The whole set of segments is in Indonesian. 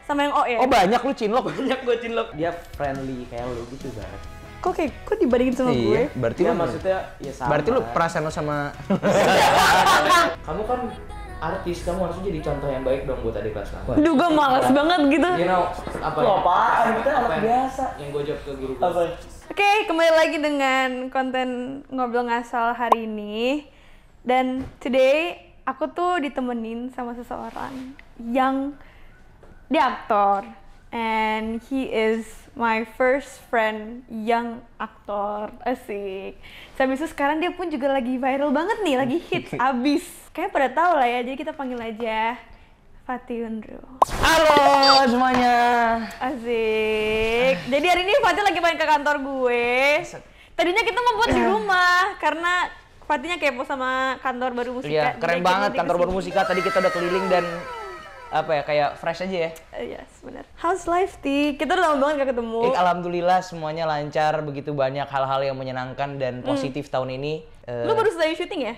Sama yang O ya? Oh banyak lu cinlok. Banyak gue cinlok. Dia friendly kayak lu gitu Zar. Kok dibandingin sama gue? Iya, berarti Ya lu maksudnya ya sama. Berarti lu perasaan lu sama Kamu kan artis, kamu harusnya jadi contoh yang baik dong buat adik kelas kamu. Duh, gue males banget gitu. You know, apa? Lu apaan? Kita anak Apa yang- biasa. Yang gue jawab ke guru gue. apa? Oke, kembali lagi dengan konten ngobrol ngasal hari ini. Dan today aku tuh ditemenin sama seseorang yang dia aktor. And he is my first friend yang aktor. Asik. Sambil itu sekarang dia pun juga lagi viral banget nih, lagi hits abis. Kayaknya pada tahu lah ya, jadi kita panggil aja Fatih Unru. Halo semuanya. Asik. Jadi hari ini Fatih lagi main ke kantor gue. Tadinya kita mau buat di rumah karena Fatihnya kepo sama kantor baru Musika. Iya, Jadi keren kita banget nanti kantor baru kesini. Musika. Tadi kita udah keliling dan apa ya, kayak fresh aja ya. Yes, benar. How's life, Ti? Kita udah lama banget gak ketemu. Alhamdulillah semuanya lancar, begitu banyak hal-hal yang menyenangkan dan positif tahun ini. Lu baru selesai syuting ya?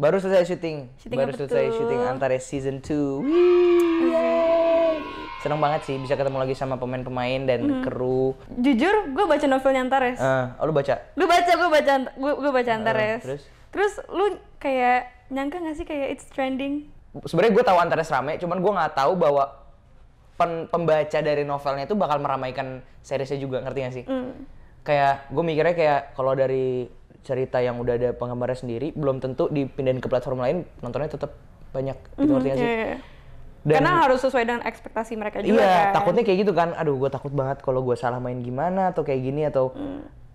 Baru selesai syuting. Syuting Baru apa selesai tuh? syuting Antares season 2. Seneng banget sih bisa ketemu lagi sama pemain-pemain dan kru. Jujur, gue baca novelnya Antares. Oh, lu baca? Gue baca Antares. terus? Terus lu kayak nyangka gak sih kayak it's trending? Sebenarnya gue tahu Antares rame, cuman gue nggak tahu bahwa pembaca dari novelnya itu bakal meramaikan seriesnya juga, ngerti gak sih? Kayak gue mikirnya kayak kalau dari cerita yang udah ada penggemarnya sendiri, belum tentu dipindahin ke platform lain, nontonnya tetap banyak, gitu ngerti gak sih? Iya. Dan- Karena harus sesuai dengan ekspektasi mereka juga Iya, kan. takutnya kayak gitu kan. Aduh, gue takut banget kalau gue salah main gimana atau kayak gini atau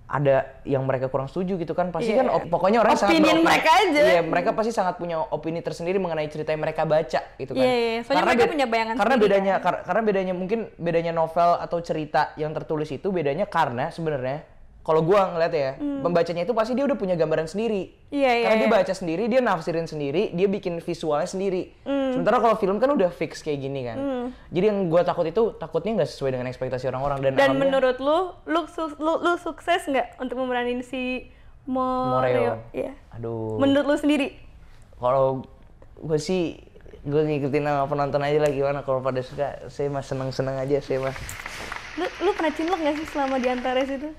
ada yang mereka kurang setuju gitu kan. Pasti Iya. kan pokoknya orang sangat Opinion beropini. mereka aja. Iya, mereka pasti sangat punya opini tersendiri mengenai cerita yang mereka baca gitu kan. Iya. Soalnya mereka punya bayangan Karena sendiri, bedanya karena bedanya mungkin bedanya novel atau cerita yang tertulis itu bedanya karena sebenarnya kalau gua ngeliat ya, pembacanya itu pasti dia udah punya gambaran sendiri. Iya, Karena iya. dia baca sendiri, dia nafsirin sendiri, dia bikin visualnya sendiri. Sementara kalau film kan udah fix kayak gini kan. Jadi yang gua takut itu takutnya nggak sesuai dengan ekspektasi orang-orang dan Dan alhamdulillah- menurut lu sukses nggak untuk memeranin si Moreo? Iya. Aduh. Menurut lu sendiri? Kalau gue sih gue ngikutin sama penonton aja lah gimana. Kalau pada suka, saya mah seneng-seneng aja saya mah. Lu pernah cinlok nggak sih selama di Antares itu?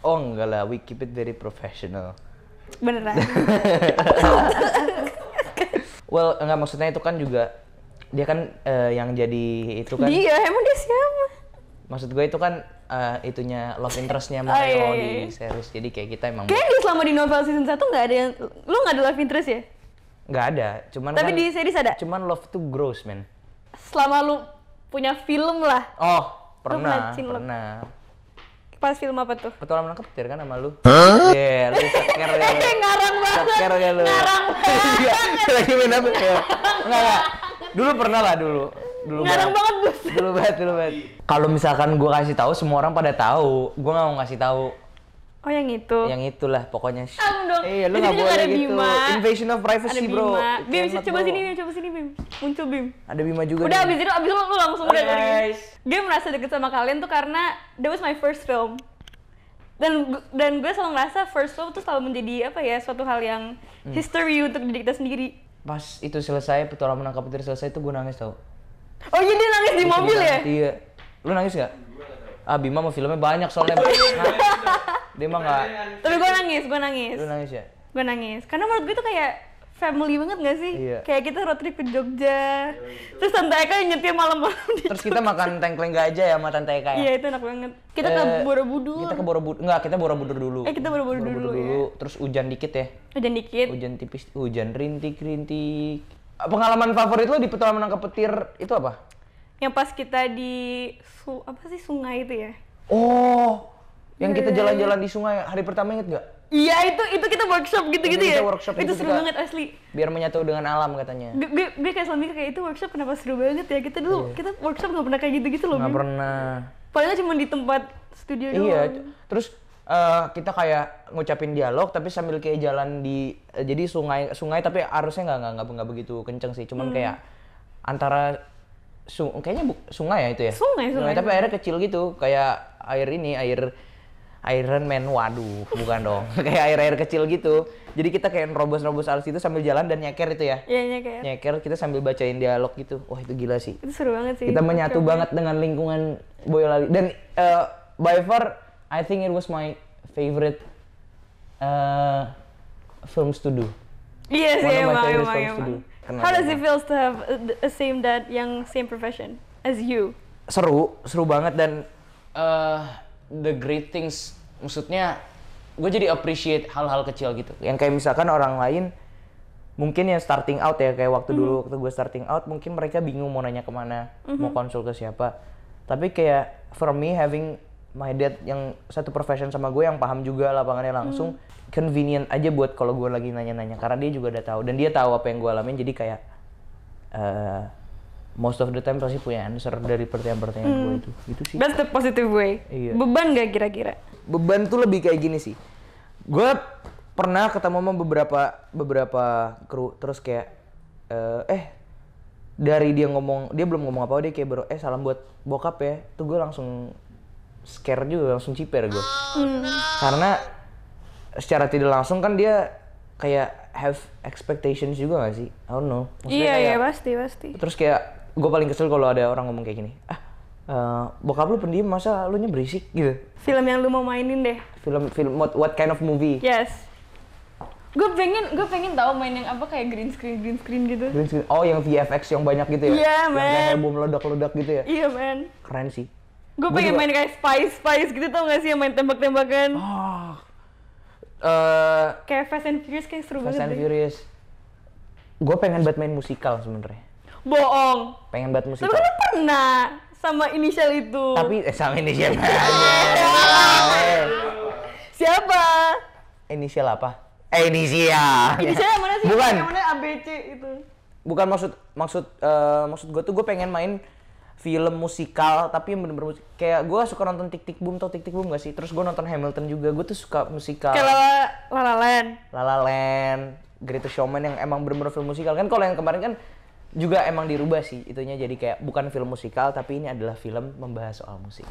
Oh enggak lah, we keep it very professional. Beneran? Well, enggak, maksudnya itu kan juga dia kan yang jadi itu kan. Dia emang dia siapa? Maksud gue itu kan itunya love interestnya Oh, iya, Mario iya, di series. Jadi kayak kita emang Kayaknya di selama di novel season 1 nggak ada yang lu nggak ada love interest ya? nggak ada. Cuman Tapi kan, di series ada. Cuman love itu gross, man. Selama lu punya film lah. Oh, pernah pernah, cinlok? pernah. Pas film apa tuh? Petualangan menangkap petir kan sama lu? Iya, lu seker ya. Ngarang banget. Seker ya lu. Ngarang Iya, lagi main apa ya? Enggak. Dulu pernah lah dulu. Ngarang banget, Bos. Dulu banget. Kalau misalkan gua kasih tahu semua orang pada tahu, gua nggak mau ngasih tahu. Oh yang itu. Yang itulah pokoknya. Dong. Iya, lu Di nggak situ juga boleh ada gitu. Bima. Invasion of privacy, Ada bro. Bima. Bim, Cannot, coba bro. sini Bim. Muncul Bim. Ada Bima juga. Udah nih. abis itu lu langsung udah Hai, dari. guys. Gue merasa deket sama kalian tuh karena that was my first film. Dan gue selalu ngerasa first film tuh selalu menjadi apa ya, suatu hal yang history untuk diri kita sendiri. Pas itu selesai, petualangan menangkap petir selesai itu gua nangis tau. Oh iya, dia nangis di mobil ya? Iya. Lu nangis nggak? Ah, Bima mah filmnya banyak soalnya. Dia mah nggak. Tapi gue nangis. Lu nangis ya? Gue nangis. Karena menurut gue tuh kayak family banget gak sih? Iya. Kayak kita road trip ke Jogja. Terus Tante Eka yang nyetir malam-malam di Terus kita makan tengkleng gajah ya sama Tante Eka ya? Iya, itu enak banget. Kita ke Borobudur. Kita ke Borobudur. Enggak, kita Borobudur dulu. Kita Borobudur dulu ya. Terus hujan dikit ya. Hujan dikit. Hujan tipis, hujan rintik-rintik. Pengalaman favorit lo di petualangan menangkap petir itu apa? Yang pas kita di apa sih sungai itu ya? Oh, yang kita jalan-jalan di sungai hari pertama inget nggak? Iya, itu kita workshop gitu-gitu Itu ya. kita workshop itu gitu, seru kita- banget asli. Biar menyatu dengan alam katanya. Gue kayak selalu mikir kayak itu workshop kenapa seru banget ya. Kita dulu kita workshop nggak pernah kayak gitu-gitu loh. Nggak Bim. pernah. Palingnya cuma di tempat studio Iya, doang. terus kita kayak ngucapin dialog tapi sambil kayak jalan di jadi sungai tapi arusnya nggak begitu kenceng sih, cuman kayak antara kayaknya sungai ya itu ya. Sungai. Tapi airnya kecil gitu, kayak air Iron Man, waduh, bukan dong. Kayak air-air kecil gitu. Jadi kita kayak nerobos-nerobos arus itu sambil jalan dan nyeker itu ya. Iya, nyeker. Nyeker kita sambil bacain dialog gitu. Wah, itu gila sih. Itu seru banget sih. Kita menyatu banget dengan lingkungan Boyolali. Dan by far, I think it was my favorite films to do. Iya sih, One of my emang, favorite emang, films to emang. do. Kenapa? How does it feel to have a same dad yang same profession as you? Seru banget dan the great things, maksudnya gue jadi appreciate hal-hal kecil gitu. Yang kayak misalkan orang lain mungkin yang starting out ya, kayak waktu dulu waktu gue starting out mungkin mereka bingung mau nanya kemana, mau konsul ke siapa. Tapi kayak for me having my dad yang satu profession sama gue yang paham juga lapangannya langsung, convenient aja buat kalau gue lagi nanya-nanya karena dia juga udah tahu dan dia tahu apa yang gue alamin, jadi kayak most of the time pasti punya answer dari pertanyaan-pertanyaan gue itu. Gitu sih. That's the positive way. Iya. Beban gak kira-kira? Beban tuh lebih kayak gini sih. Gue pernah ketemu sama beberapa kru terus kayak dari dia belum ngomong apa-apa, dia kayak baru salam buat bokap ya. Tuh gue langsung scare juga, langsung ciper gue. Karena secara tidak langsung kan dia kayak have expectations juga gak sih? I don't know. Maksudnya Iya, kayak, pasti. terus kayak gue paling kesel kalau ada orang ngomong kayak gini. Bokap lu pendiam, masa lu nya berisik gitu. Film yang lu mau mainin deh. Film what kind of movie? Yes. Gue pengen tahu main yang apa kayak green screen gitu. Green screen. Oh, yang VFX yang banyak gitu ya? Iya, Yang man. kayak bom meledak-ledak gitu ya? Iya, man. Keren sih. Gue pengen main kayak Spice gitu, tau gak sih yang main tembak-tembakan. Kayak Fast and Furious kayak seru Fast banget and deh. Furious. Gue pengen banget main musikal sebenarnya. Bohong. Pengen banget Tapi musikal. kan lu pernah sama inisial itu. Tapi sama inisial aja. Siapa? Inisial apa? Inisial. Inisialnya mana sih? Bukan. Yang mana ABC itu. Bukan maksud gue tuh gue pengen main film musikal tapi yang bener-bener musik. Kayak gue suka nonton Tick Tick Boom, tau Tick Tick Boom gak sih? Terus gue nonton Hamilton juga, gue tuh suka musikal. Kayak La La Land. La La Land, Greatest Showman yang emang bener-bener film musikal. Kan kalau yang kemarin kan juga emang dirubah sih itunya, jadi kayak bukan film musikal tapi ini adalah film membahas soal musik.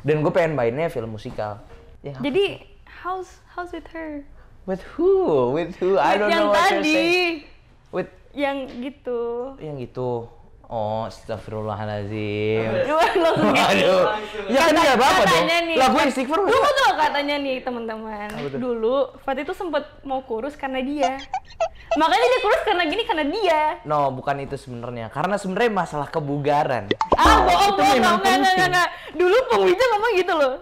Dan gue pengen mainnya film musikal. Ya, Jadi how's with her? with who? I don't know what you're saying. With Yang gitu. yang gitu. Oh, astagfirullahaladzim. Langsung gitu. Aduh. Ya kan nggak apa-apa dong. Katanya nih, Lah gue istighfar. Lu mau tau katanya nih teman-teman. Dulu Fatih tuh sempet mau kurus karena dia. Makanya dia kurus karena dia. No, bukan itu sebenarnya. Karena sebenarnya masalah kebugaran. Bohong, memang penting. enggak. Dulu Pengwija ngomong gitu loh.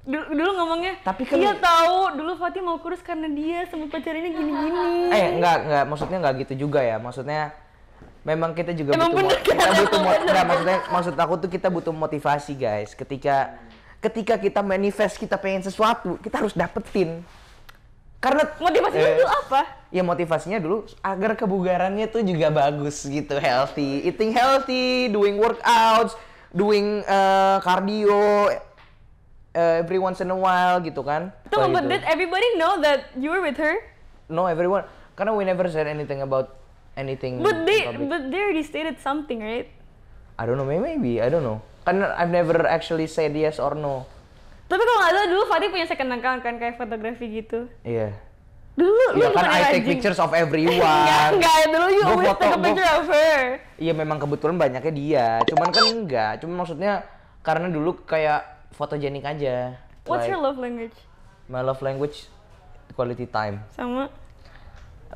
Dulu ngomongnya, Tapi kan- iya tahu dulu Fatih mau kurus karena dia sama pacarnya gini-gini. Enggak, maksudnya enggak gitu juga ya. Maksudnya memang kita juga Emang butuh bener, kita kan? butuh Bener. enggak, maksud aku tuh kita butuh motivasi, guys. Ketika kita manifest kita pengen sesuatu, kita harus dapetin. Karena Motivasinya dulu apa? ya motivasinya dulu agar kebugarannya tuh juga bagus gitu, healthy, eating healthy, doing workouts, doing cardio every once in a while gitu kan. Tunggu, but Gitu. did everybody know that you were with her? No, everyone, karena we never said anything about anything But in public. they already stated something, right? I don't know, maybe, I don't know. Karena I've never actually said yes or no. Tapi kalau nggak salah dulu Fatih punya second account kan kayak fotografi gitu. Iya. Dulu lu Iya kan, bukannya I take rajin. pictures of everyone. Enggak, dulu you Gua always take a gua- picture of her. Iya memang kebetulan banyaknya dia. Cuman kan enggak. Cuma maksudnya karena dulu kayak fotogenik aja. What's Like, your love language? My love language, quality time. Sama?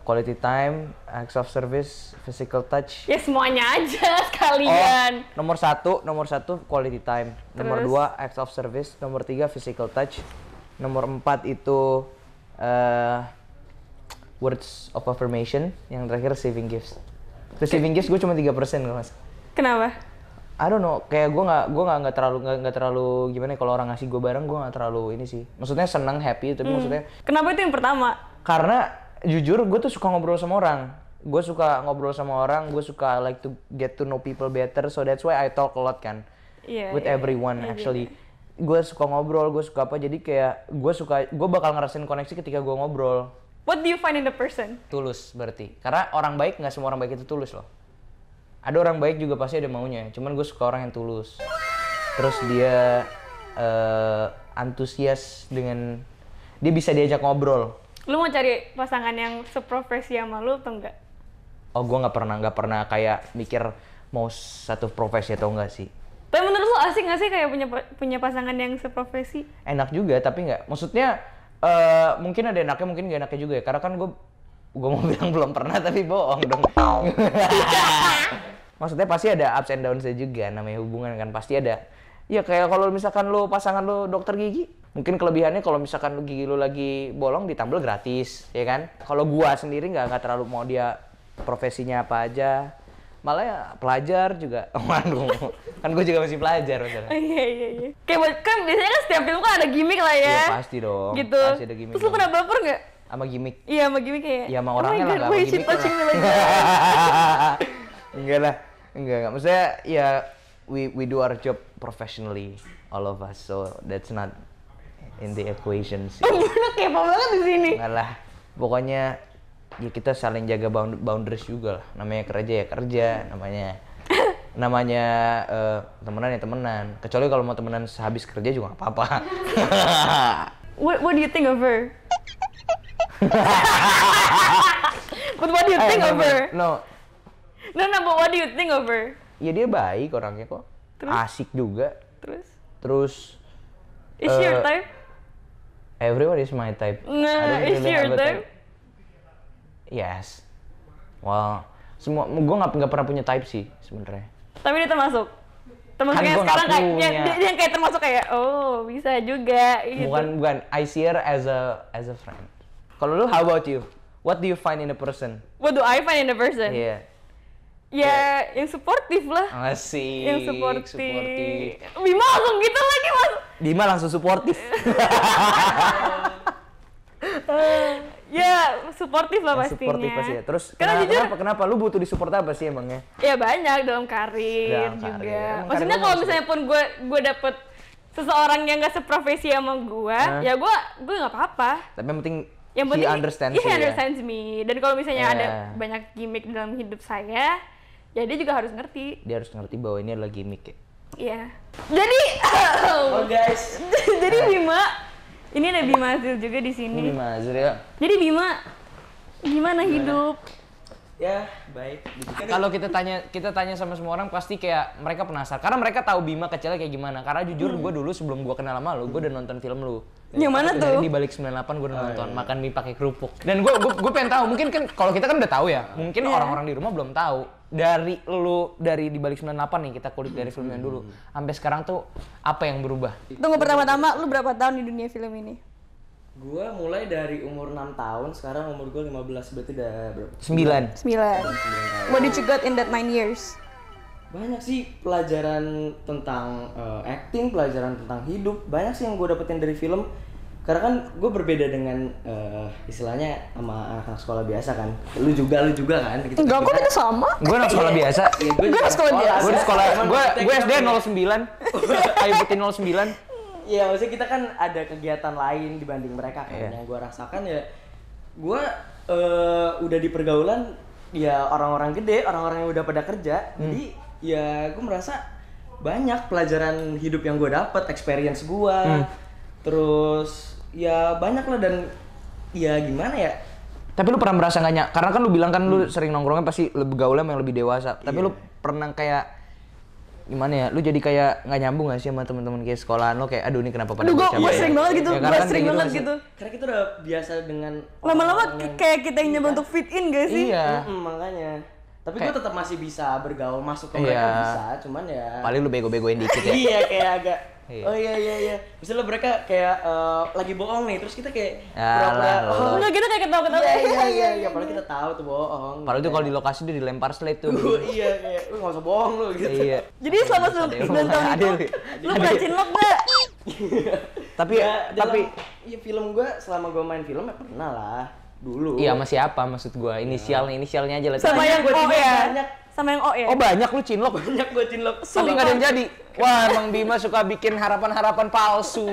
Quality time, acts of service, physical touch. Ya semuanya aja sekalian. Nomor satu quality time. Nomor Terus? 2 acts of service. Nomor 3 physical touch. Nomor 4 itu words of affirmation. Yang terakhir receiving gifts. Receiving gifts gue cuma 3% kalau mas. Kenapa? I don't know, kayak gue nggak terlalu gimana ya, kalau orang ngasih gue barang gue nggak terlalu ini sih. Maksudnya senang, happy, tapi maksudnya Kenapa itu yang pertama? karena jujur gue tuh suka ngobrol sama orang. Gue suka ngobrol sama orang, gue suka like to get to know people better, so that's why I talk a lot kan. Iya. With iya. everyone Iya, actually. Gue suka ngobrol, gue suka apa, jadi kayak gue bakal ngerasain koneksi ketika gue ngobrol. What do you find in the person? Tulus berarti. Karena orang baik, nggak semua orang baik itu tulus loh. Ada orang baik juga pasti ada maunya, cuman gue suka orang yang tulus. Terus dia antusias dengan dia bisa diajak ngobrol. Lu mau cari pasangan yang seprofesi sama lu atau enggak? Oh, gue nggak pernah kayak mikir mau satu profesi atau enggak sih. Tapi menurut lu asik nggak sih kayak punya pasangan yang seprofesi? Enak juga, tapi nggak. Maksudnya mungkin ada enaknya, mungkin nggak enaknya juga ya. Karena kan gue mau bilang belum pernah, tapi bohong dong. Maksudnya pasti ada ups and downs-nya juga, namanya hubungan kan pasti ada. Ya kayak kalau misalkan lu pasangan lu dokter gigi, mungkin kelebihannya kalau misalkan lu gigi lu lagi bolong ditambal gratis, ya kan? Kalau gua sendiri nggak terlalu mau dia profesinya apa aja. Malah ya pelajar juga. Waduh, kan gue juga masih pelajar misalnya. Iya. Kayak kan biasanya kan setiap film kan ada gimmick lah ya. Iya pasti dong. Gitu. Pasti ada gimmick. Terus lu pernah baper nggak? Sama gimmick? Iya sama gimmick kayak. Ya sama orangnya lah, nggak sama gimmick lah. Enggak lah, enggak. Maksudnya ya we do our job professionally, all of us. So that's not in the equation sih. Oh, lu kepo banget di sini. Enggak lah. Pokoknya ya kita saling jaga boundaries juga lah. Namanya kerja ya kerja, namanya temenan ya temenan. Kecuali kalau mau temenan sehabis kerja juga nggak apa-apa. What do you think of her? But what do you think of her? No, But what do you think of her? ya dia baik orangnya kok. Terus? Asik juga. Terus? Terus Is she your type? everyone is my type. I Nah, don't is really she your have a type? Yes. Well, gue nggak pernah punya type sih sebenarnya. Tapi dia termasuk Kan yang gua nggak sekarang kayak punya. dia yang kayak termasuk kayak oh bisa juga gitu. Bukan. I see her as a friend. Kalau lu, how about you? What do you find in a person? What do I find in a person? Iya. Ya yang suportif lah. Asik. Yang suportif. Bima langsung gitu lagi mas. Dima langsung suportif. Ya suportif lah Yang pastinya. suportif pasti ya. Terus Karena jujur, kenapa lu butuh disupport apa sih emangnya? ya banyak dalam karir Dalam juga. karir. Emang Maksudnya karir lu kalau maksud- misalnya pun gue dapet seseorang yang gak seprofesi sama gue, ya gue nggak apa-apa. Tapi yang penting Yang penting he understands he you, ya. understands me. Dan kalau misalnya Yeah. ada banyak gimmick dalam hidup saya, ya dia juga harus ngerti. Dia harus ngerti bahwa ini adalah gimmick ya. Iya. Jadi, Oh guys. jadi Bima, ini ada Bima Azil juga di sini. Ini Mas ya. Jadi Bima, gimana hidup? Ya, baik. Kalau kita tanya sama semua orang pasti kayak mereka penasaran karena mereka tahu Bima kecilnya kayak gimana. Karena jujur gue dulu sebelum gue kenal sama lu, gue udah nonton film lu. Yang mana Dari tuh? di balik 98 gue udah nonton makan mie pakai kerupuk. Dan gue pengen tahu, mungkin kan kalau kita kan udah tahu ya. Mungkin orang-orang di rumah belum tahu. Dari di balik 98 nih kita kulik dari film yang dulu sampai sekarang tuh apa yang berubah? Tunggu pertama-tama, lu berapa tahun di dunia film ini? Gua mulai dari umur 6 tahun, sekarang umur gua 15, berarti udah berapa? 9. 9. What did you got in that 9 years? Banyak sih pelajaran tentang acting, pelajaran tentang hidup, banyak sih yang gue dapetin dari film. Karena kan gue berbeda dengan istilahnya sama anak-anak sekolah biasa kan. Lu juga kan. Gitu. Enggak, kok kita sama? Gue anak sekolah biasa. Ya, Gue anak sekolah biasa. Gue di sekolah, Cuman kita gue SD punya- 09. Ayo butin 09. Iya, maksudnya kita kan ada kegiatan lain dibanding mereka kan. Iya. Yang gue rasakan ya, gue udah di pergaulan ya orang-orang gede, orang-orang yang udah pada kerja. Jadi ya gue merasa banyak pelajaran hidup yang gue dapet, experience gue. Terus ya banyak lah dan ya gimana ya? Tapi lu pernah merasa nggak karena kan lu bilang kan lu sering nongkrongnya pasti lebih gaulnya yang lebih dewasa. Tapi lu pernah kayak gimana ya? Lu jadi kayak nggak nyambung gak sih sama teman-teman kayak sekolahan lo kayak aduh ini kenapa pada Aduh, bocah gue ya? sering banget gitu, Ya, gue karena kan sering kayak banget nggak sih? gitu. Karena kita udah biasa dengan Lama-lama orang-orang yang- kayak kita yang nyoba untuk fit in gak sih? Iya. makanya. Tapi gue Kayak- tetap masih bisa bergaul, masuk ke Iya. mereka bisa, cuman ya. Paling lu bego-begoin dikit ya. Iya kayak agak. Iya. Oh iya. Misalnya mereka kayak lagi bohong nih, terus kita kayak Alah, lo. Enggak, kita kayak ketawa-ketawa. Iya. Padahal kita tahu tuh bohong. Padahal tuh kalau di lokasi dia dilempar slate tuh. Iya kayak lu nggak usah bohong lu gitu. Iya. Jadi selama 9 tahun itu, lu pernah cinlok gak? Tapi Ya, tapi iya film gue selama gue main film ya pernah lah dulu. iya sama siapa maksud gua? Inisialnya aja lah. Sama yang gua O cinlok ya? banyak. Sama yang O ya? Oh banyak lu cinlok. Banyak gue cinlok. Tapi nggak ada yang jadi. Wah, Bang Bima suka bikin harapan-harapan palsu.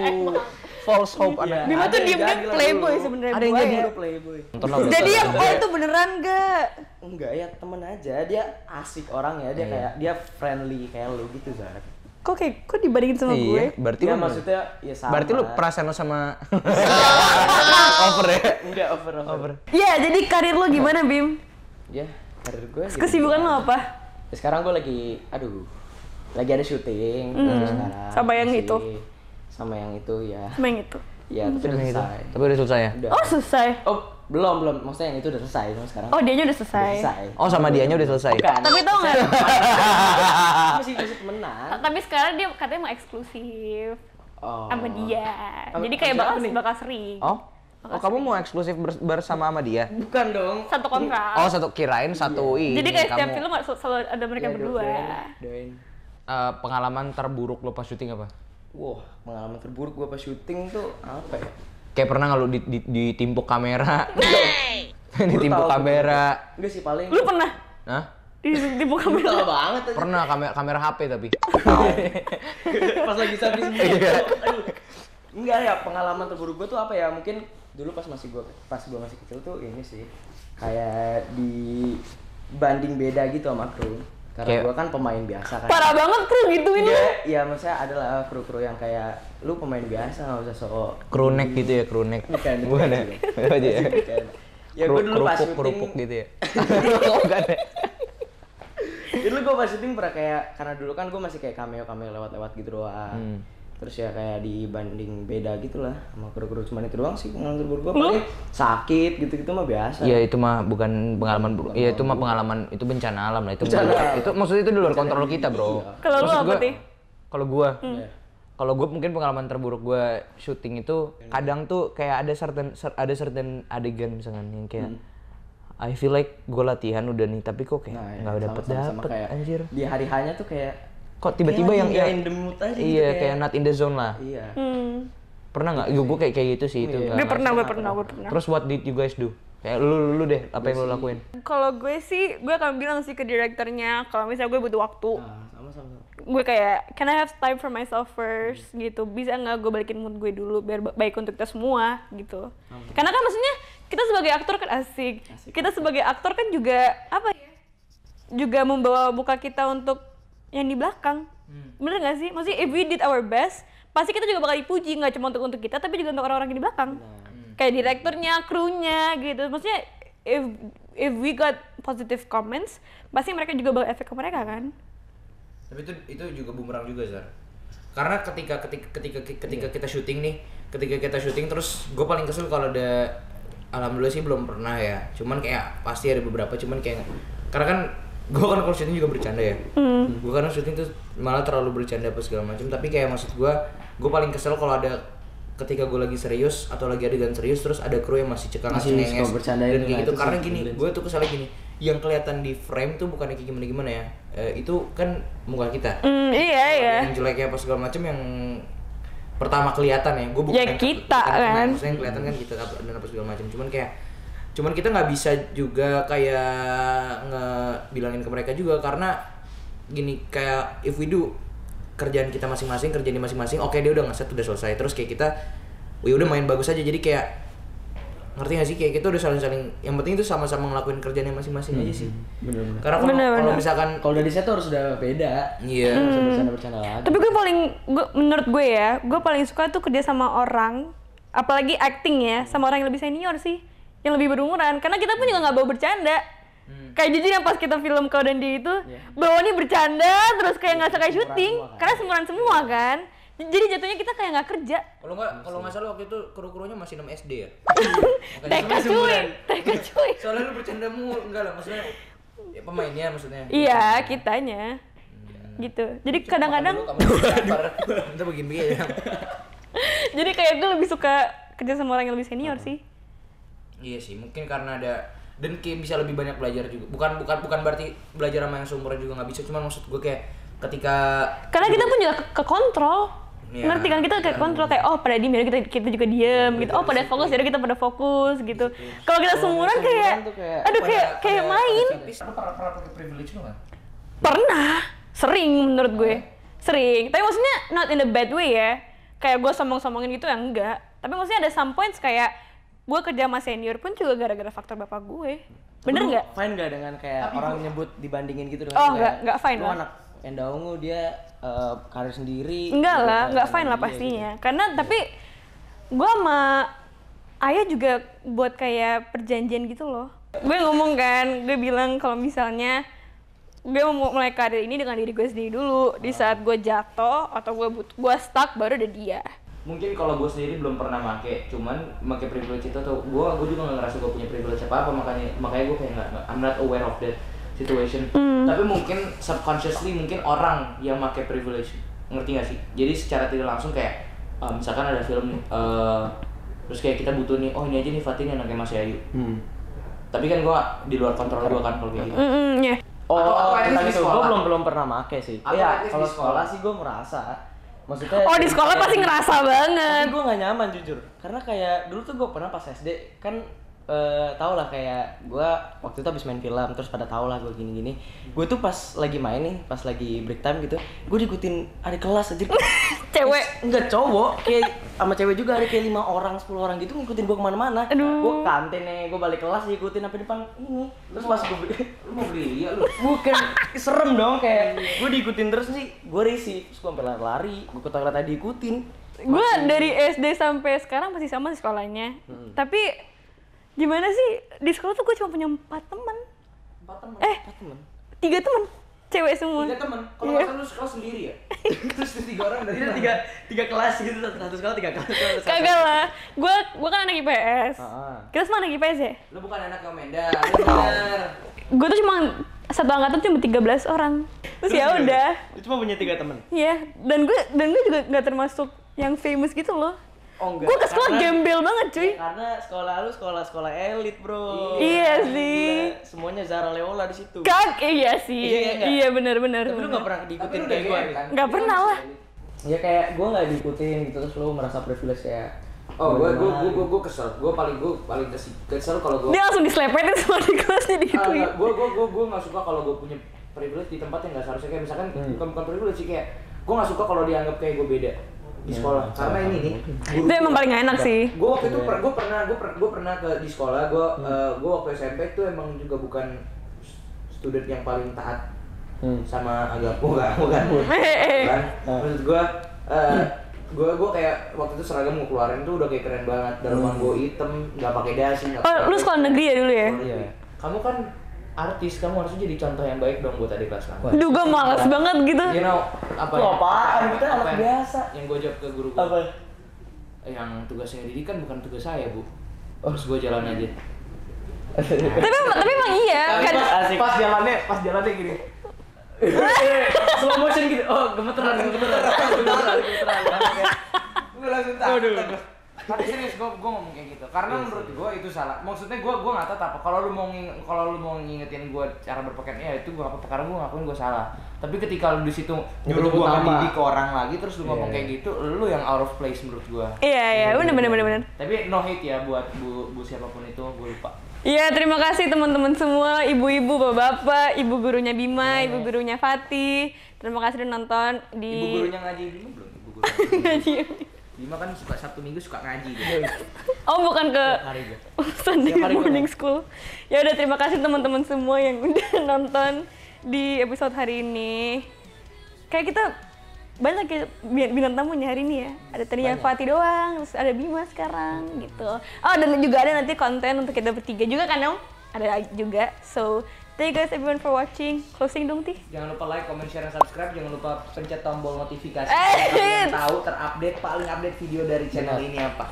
False hope Iya. anak. Bima tuh Ada yang diem-diem jadi lah playboy dulu. sebenarnya. Ada yang gua jadi. ya. Dulu playboy. Nonton lah, Jadi nonton. yang O itu beneran gak? Enggak ya temen aja, dia asik orang ya, dia Iya. kayak dia friendly kayak lu gitu Zar. kok dibandingin sama gue? Iya, berarti Ya lu maksudnya ya sama. berarti lu perasaan lu sama over ya? Enggak over. Iya, jadi karir lo gimana, Bim? Ya, karir gue. Kesibukan lo apa? Ya, sekarang gue lagi ada syuting sekarang. Sama yang itu? Sama yang itu ya. Sama yang itu. Ya, tapi udah selesai. Tapi udah selesai ya? Udah. Oh, selesai. Oh, belum. Maksudnya yang itu udah selesai cuma sekarang. Oh, dianya udah Udah selesai. selesai. Oh, sama dianya udah selesai. Bukan. Tapi tau nggak? masih temenan. Tapi sekarang dia katanya mau eksklusif Oh. sama dia. Jadi kayak Siapa nih? bakal sering. Oh, kamu mau eksklusif bersama sama dia? Bukan dong. Satu kontrak. Oh, kirain satu ini. Jadi kayak setiap kamu, film selalu ada mereka Ya, berdua. doain. pengalaman terburuk lo pas syuting apa? Wah, pengalaman terburuk gue pas syuting tuh apa ya? Kayak pernah nggak lo ditimpuk kamera? Ditimpuk Tahu. kamera. Enggak sih paling. Lu pernah Hah? di muka Lu tahu banget aja. Pernah kamera HP tapi. Pas lagi habis Iya. Enggak ya, pengalaman terburuk gue tuh apa ya? Mungkin dulu pas gue masih kecil tuh ini sih kayak dibanding beda gitu sama kru. Karena Kayak- gue kan pemain biasa kan. Parah banget tuh gituin lu. Ya maksudnya adalah kru-kru yang kayak lu pemain biasa nggak usah sok Crewneck gitu ya, crewneck. Bukan, Bukan ya? Apa aja ya? Bukan. Ya gue dulu pas syuting Kerupuk gitu ya. Oh, bukan ya? dulu gue pas syuting pernah kayak, karena dulu kan gue masih kayak cameo lewat-lewat gitu doang. Terus ya kayak dibanding beda gitu lah sama kru-kru, cuman itu doang sih pengalaman terburuk gue. Paling sakit gitu-gitu mah biasa. Iya, itu mah bukan pengalaman buruk. Iya, itu mah pengalaman, itu bencana alam lah. Itu Bencana alam. itu maksudnya itu di luar kontrol kita, Bro. Kalau lu Maksud apa, gua- Ti? Kalau gua, Iya. kalau gue mungkin pengalaman terburuk gue syuting itu kadang tuh kayak ada certain adegan misalkan yang kayak I feel like gue latihan udah nih tapi kok kayak Nah, ya, nggak sama-sama dapet kayak anjir. di hari hanya tuh kayak Kok tiba-tiba kayak yang lagi nggak in the mood aja gitu, iya kayak not in the zone lah. Iya. Pernah nggak? Gue kayak gitu sih itu. Gue pernah. Terus what did you guys do? Kayak lu deh apa yang lu lakuin? Kalau gue sih, gue akan bilang sih ke direkturnya kalau misalnya gue butuh waktu. Nah, sama-sama. Gue kayak, can I have time for myself first gitu. Bisa nggak gue balikin mood gue dulu biar baik untuk kita semua gitu. Karena kan maksudnya kita sebagai aktor kan asik. Kita sebagai aktor kan juga apa ya? Juga membawa muka kita untuk yang di belakang. Bener nggak sih? Maksudnya if we did our best, pasti kita juga bakal dipuji, nggak cuma untuk kita tapi juga untuk orang-orang yang di belakang. Kayak direkturnya, krunya gitu. Maksudnya if we got positive comments, pasti mereka juga bakal efek ke mereka kan. Tapi itu juga bumerang juga, Zar. Karena ketika kita syuting nih, ketika kita syuting terus gue paling kesel kalau ada, alhamdulillah sih belum pernah ya. Cuman kayak pasti ada beberapa, cuman kayak karena kan gue kan kalau syuting juga bercanda ya. Gue kadang syuting tuh malah terlalu bercanda apa segala macam. Tapi kayak maksud gue paling kesel kalau ada ketika gue lagi serius atau lagi adegan serius terus ada kru yang masih Masih cengenges suka bercandain, dan kayak nah, gitu. itu Karena sih gini, nyebelin gue tuh kesalnya gini, yang kelihatan di frame tuh bukan kayak gimana ya. Itu kan muka kita. Iya. Yang jeleknya apa segala macam yang pertama kelihatan ya. Gue bukan Ya, yang- kita bukan kan. maksudnya yang kelihatan kan kita dan apa segala macam. Cuman kita nggak bisa juga kayak ngebilangin ke mereka juga karena gini, kayak if we do kerjaan kita masing-masing, kerjaan di masing-masing, oke dia udah ngeset udah selesai, terus kayak kita ya udah main bagus aja, jadi kayak ngerti gak sih, kayak kita udah saling-saling, yang penting itu sama-sama ngelakuin kerjaan yang masing-masing aja sih. Bener-bener. Karena kalau misalkan Kalau udah di set tuh harus udah beda. iya Nggak bisa bercanda-bercanda lagi. Tapi menurut gue ya, gue paling suka tuh kerja sama orang, apalagi acting ya, sama orang yang lebih senior sih, yang lebih berumuran. Karena kita pun juga nggak bawa bercanda. Kayak jujur yang pas kita film Kau dan Dia itu, bawaannya bercanda, terus kayak nggak suka syuting, karena semuran semua kan. Jadi jatuhnya kita kayak nggak kerja. kalau nggak salah waktu itu kru-krunya masih 6 SD ya. TK cuy. Soalnya lu bercanda mulu, enggak lah maksudnya ya, pemainnya maksudnya. Iya, kitanya. Gitu. Jadi kadang-kadang, Kita begini ya. jadi kayak gue lebih suka kerja sama orang yang lebih senior sih. Iya sih, mungkin karena ada dan kayak bisa lebih banyak belajar juga. Bukan berarti belajar sama yang seumuran juga nggak bisa, cuman maksud gue kayak ketika Karena kita pun juga ke kontrol. Iya. Ngerti kan, kita kayak kontrol kayak oh pada diem ya kita juga diem gitu. Oh pada fokus ya kita pada fokus gitu. Kalau kita seumuran kayak tuh kayak- aduh kayak main. Lu pernah pakai privilege lu nggak? Pernah, sering menurut gue. Sering. Tapi maksudnya not in a bad way ya. Kayak gue sombong-sombongin gitu ya enggak. Tapi maksudnya ada some points kayak gue kerja sama senior pun juga gara-gara faktor bapak gue. Bener Lu nggak? Fine nggak dengan kayak orang nyebut dibandingin gitu dengan Oh, kayak, nggak fine lu lah. anak Enda Ungu dia karir sendiri. Enggak lah, Dia enggak karir fine lah dia pastinya. Karena tapi gue sama Ayah juga buat kayak perjanjian gitu loh. Gue ngomong kan, gue bilang kalau misalnya gue mau mulai karir ini dengan diri gue sendiri dulu. Di saat gue jatuh atau gue stuck baru ada dia. Mungkin kalau gue sendiri belum pernah make, cuman make privilege itu tuh gue juga nggak ngerasa gue punya privilege apa makanya gue kayak nggak, I'm not aware of that situation. Tapi mungkin subconsciously mungkin orang yang make privilege, ngerti gak sih? Jadi secara tidak langsung kayak misalkan ada film nih, terus kayak kita butuh nih, oh ini aja nih Fatih nih anaknya Mas Yayu. Tapi kan gue di luar kontrol gue kan kalau kayak gitu. Yeah. Oh, Atau tentang di itu sekolah. gue belum pernah make sih. Atau Iya, di kalau sekolah. sekolah sih gue merasa. Maksudnya Oh di sekolah pasti ngerasa banget. tapi gue gak nyaman jujur. Karena kayak dulu tuh gue pernah pas SD kan tau lah kayak gue waktu itu habis main film terus pada tau lah gue gini-gini. Gue tuh pas lagi main nih, pas lagi break time gitu, gue diikutin adik kelas aja. Cewek. Enggak cowok, kayak sama cewek juga ada kayak 5 orang, 10 orang gitu ngikutin gue kemana-mana. Aduh. Gue kantin nih, gue balik kelas diikutin sampai depan ini. Terus pas gue Lu mau beli ya lu? bukan serem dong kayak gue diikutin terus nih, gue risih, terus gue sampai lari, gue ketawa tadi diikutin. Gue dari SD sampai sekarang masih sama di sekolahnya. Tapi gimana sih di sekolah tuh gue cuma punya 4 teman. 4 teman. 4 teman. 3 teman cewek semua. 3 teman. Kalau Iya. nggak salah lu sekolah sendiri ya? Terus 3 orang dari Jadi mana? tiga kelas gitu, satu sekolah 3 kelas. Kagak lah. Gue kan anak IPS. Ah. Kita semua anak IPS ya? Lu bukan anak yang Menda, lu bener. Gue tuh cuma satu angkatan cuma 13 orang. Terus ya udah. Lu cuma punya 3 teman. Iya, dan gue juga nggak termasuk yang famous gitu loh. Oh enggak. Gue ke sekolah Karena- gembel banget cuy. Karena sekolah lu sekolah elit, Bro. Iya sih. Gila, semuanya Zara Leola di situ. Iya sih. Iya, enggak? Iya benar-benar. Tapi lu enggak pernah Tapi diikutin lu kayak gue. kan? Nggak pernah lah. Ya kayak gue nggak diikutin gitu terus lu merasa privilege kayak Oh, gue kesel. Gue paling kesel kalau gue. Dia langsung diselepetin sama di kelasnya digituin. Gue nggak suka kalau gue punya privilege di tempat yang nggak seharusnya, kayak misalkan bukan privilege sih, kayak gue nggak suka kalau dianggap kayak gue beda di sekolah. Karena ini nih. Itu emang paling gak enak sih. Gue waktu itu gue pernah ke di sekolah. Gue waktu SMP itu emang juga bukan student yang paling taat sama agama. Bukan. Maksud gue kayak waktu itu seragam gue keluarin tuh udah kayak keren banget. Dalaman gue hitam, nggak pakai dasi. Oh, lu sekolah negeri ya dulu ya? Iya. Kamu kan artis, kamu harusnya jadi contoh yang baik dong buat adik kelas kamu. Duh, gue males banget gitu. You know apa? Lu apaan? Kita apa anak yang- biasa. Yang gue jawab ke guru gue. Apa? Yang tugasnya didikan bukan tugas saya, Bu. Terus gue jalan aja. Tapi emang iya kan. Asik. Pas jalannya gini. Slow motion gitu. Oh, gemeteran. Gue langsung takut. Tapi serius gue ngomong kayak gitu. Karena menurut gue itu salah. Maksudnya gue nggak tahu apa. Kalau lu mau ngingetin gue cara berpakaian, ya itu gue apa? Karena gue ngakuin gue salah. Tapi ketika lu di situ nyuruh gue mendidik ke orang lagi, terus lu ngomong kayak gitu, lu yang out of place menurut gue. Iya, bener. Tapi no hate ya buat bu siapapun itu, gue lupa. Iya, terima kasih teman-teman semua, ibu-ibu, bapak-bapak, ibu gurunya Bima, ibu gurunya Fatih. Terima kasih udah nonton di Ibu gurunya ngaji dulu belum? Ibu guru. ngaji. Bima kan suka Sabtu Minggu suka ngaji gitu. Oh, bukan ke Hari gue. Sunday Tiap hari gua morning school. Ya udah, terima kasih teman-teman semua yang udah nonton di episode hari ini. Kayak kita banyak ya bintang tamunya hari ini ya. Ada tadinya Fatih doang, terus ada Bima sekarang gitu. Oh, dan juga ada nanti konten untuk kita bertiga juga kan, Om? Ada juga. So, thank you guys everyone for watching. Closing dong, Tih. Jangan lupa like, comment, share, dan subscribe. Jangan lupa pencet tombol notifikasi. Eh, Kalian tahu paling update video dari channel ini apa.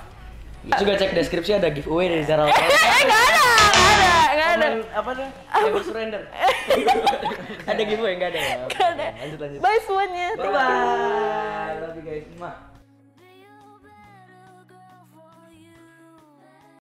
Terus juga cek deskripsi ada giveaway dari Zara. Nggak ada. Apa tuh? Never surrender. Ada giveaway enggak ada ya? Nggak ada. Lanjut. Bye semuanya. Bye. Love you guys. Mwah.